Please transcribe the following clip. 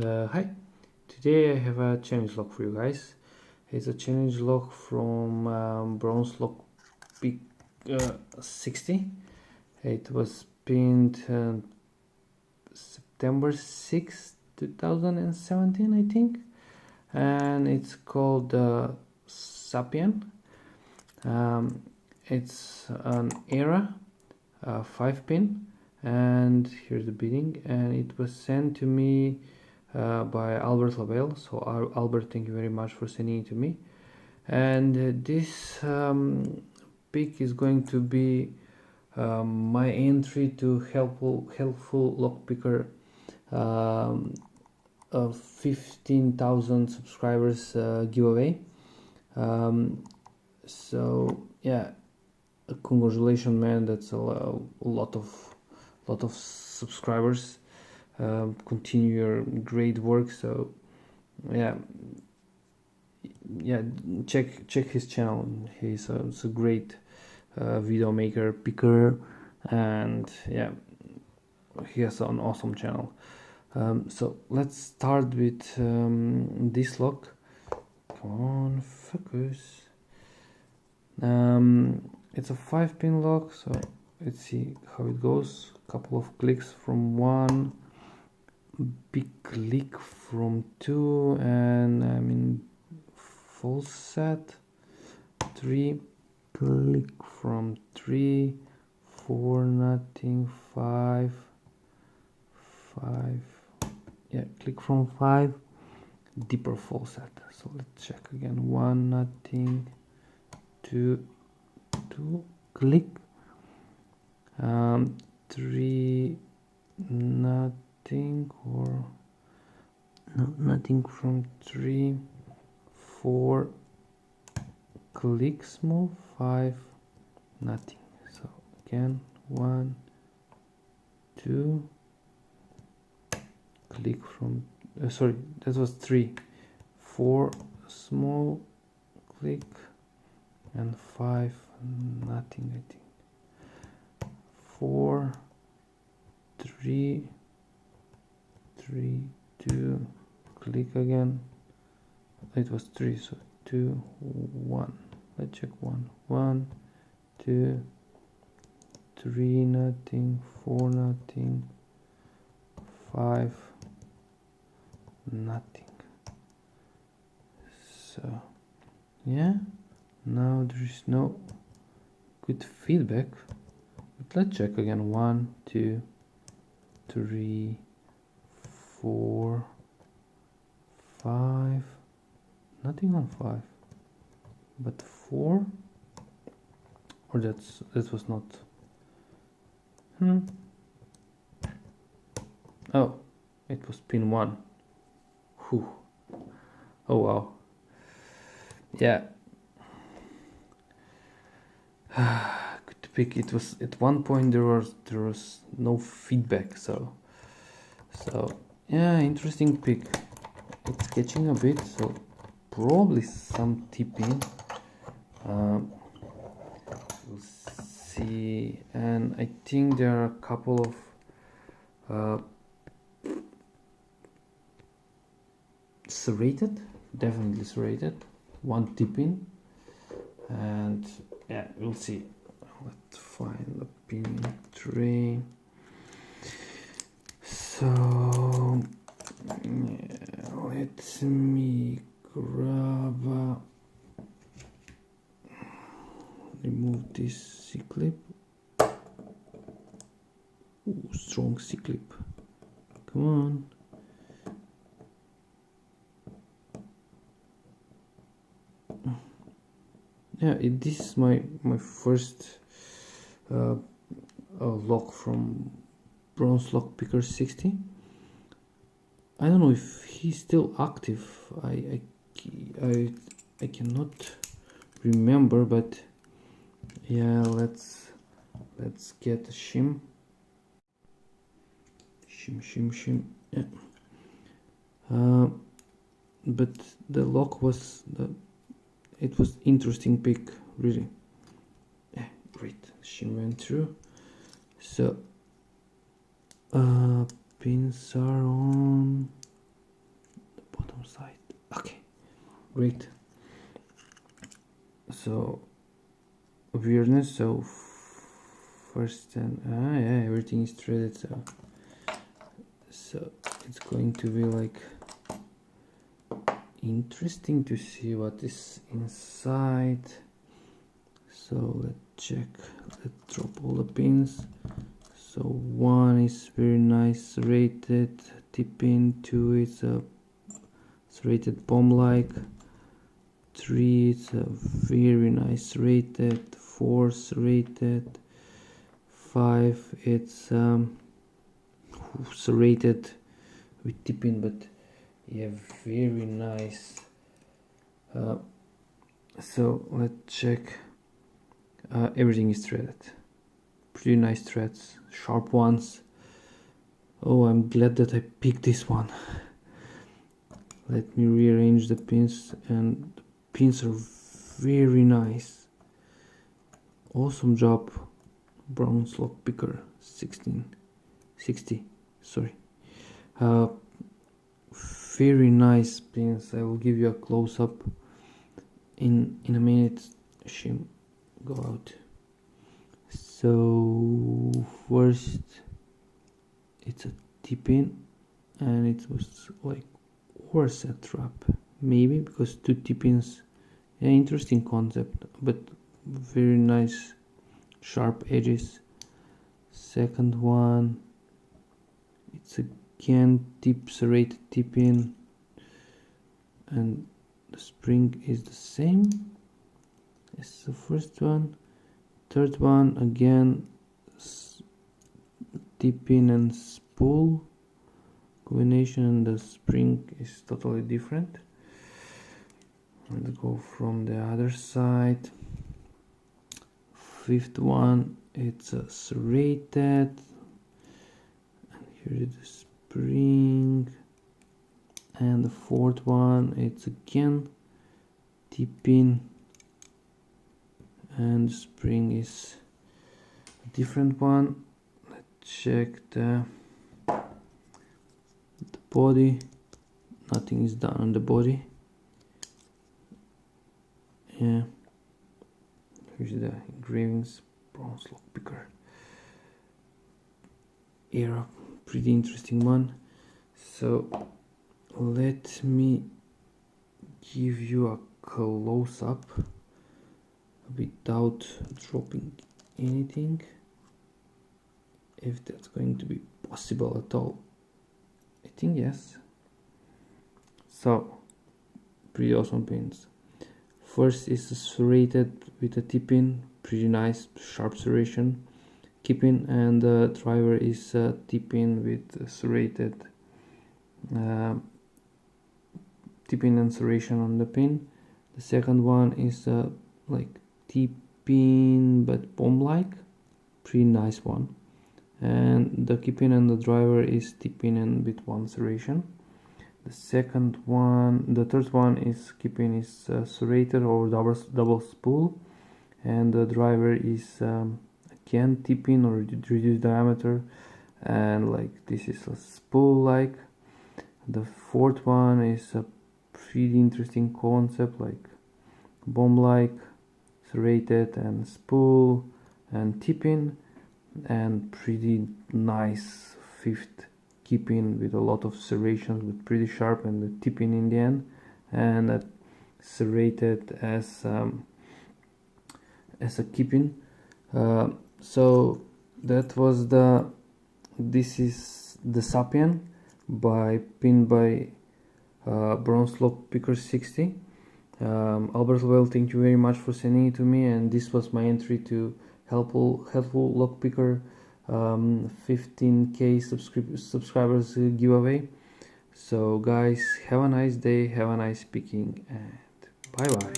Hi, today I have a challenge log for you guys. It's a challenge log from Bronx-LockPicker60. It was pinned September 6th, 2017, I think, and it's called Sapien. It's an era 5-pin, and here's the bidding, and it was sent to me by Lebel. So Albert, thank you very much for sending it to me. And this pick is going to be my entry to helpful lockpicker 15,000 subscribers giveaway. So yeah, congratulations, man. That's a lot of subscribers. Continue your great work. So yeah, check his channel. He's a great video maker, picker, and yeah, he has an awesome channel. So let's start with this lock. Come on, focus. It's a 5-pin lock, so let's see how it goes. Couple of clicks from 1, big click from 2, and I'm in full set. 3, click from 3, 4, nothing, 5, yeah, click from 5, deeper full set. So let's check again. 1, nothing, 2, click, 3, nothing, or no, nothing from 3, 4, click small, 5, nothing. So again, 1, 2, click from sorry, that was 3, 4, small, click, and 5, nothing, I think. 4, 3, 2, click again. It was 3, so 2, 1. Let's check 1, 1, 2, 3, nothing, 4, nothing, 5, nothing. So yeah, now there is no good feedback, but let's check again. 1, 2, 3, 4, 5, nothing on 5, but 4, or that was not. Oh, it was pin 1. Whew. Oh wow. Yeah. Good pick. It was at one point there was no feedback, so yeah, interesting pick. It's catching a bit, so probably some tipping. We'll see, and I think there are a couple of serrated, definitely serrated, one tipping, and yeah, we'll see. Let's find the pin tray. So yeah, let me grab remove this C-clip. Ooh, strong C-clip. Come on. Yeah, this is my first lock from Bronx-LockPicker60. I don't know if he's still active. I cannot remember, but yeah, let's get a shim. Yeah. But the lock was it was interesting pick, really. Yeah, great. Shim went through. So pins are on. bottom side. Okay, great. So weirdness. So first and yeah, everything is threaded. So it's going to be like interesting to see what is inside. So let's check. Let's drop all the pins. So one is very nice serrated tip in, two is a serrated bomb like, three is a very nice serrated, four serrated, five it's serrated with tip in, but yeah, very nice. So let's check. Everything is threaded. Pretty nice threads, sharp ones. Oh, I'm glad that I picked this one. Let me rearrange the pins, and the pins are very nice. Awesome job, Bronx-LockPicker60. Sorry. Very nice pins. I will give you a close-up in a minute. Shim, go out. So first it's a tip in, and it was like Orset trap, maybe, because two tip ins. Yeah, interesting concept, but very nice sharp edges. Second one, it's again serrated tip in, and the spring is the same as the first one. Third one, again tip in and spool combination, and the spring is totally different. Let's go from the other side. Fifth one, it's a serrated, and here is the spring. And the fourth one, it's again tip in, and the spring is a different one. Let's check the body. Nothing is done on the body. Yeah, here's the engravings. Bronx-LockPicker era, pretty interesting one. So let me give you a close-up without dropping anything, if that's going to be possible at all. I think yes. So pretty awesome pins. First is serrated with a tip in, pretty nice sharp serration, keep in, and the driver is tip in with serrated tip in and serration on the pin. The second one is like tip in but bomb like, pretty nice one. And the keep in and the driver is tip in and with one serration. The third one is keep in is serrated or double spool, and the driver is again tip in or reduced diameter, and like this is a spool like. The fourth one is a pretty interesting concept, like bomb like, serrated and spool and tip in, and pretty nice fifth keep in with a lot of serrations, with pretty sharp, and the tip in the end, and that serrated as a keep in. So that was this is the Sapien pinned by Bronx-LockPicker60. Albert Lebel, thank you very much for sending it to me, and this was my entry to HelpfulLockPicker 15k subscribers giveaway. So guys, have a nice day, have a nice picking, and bye bye.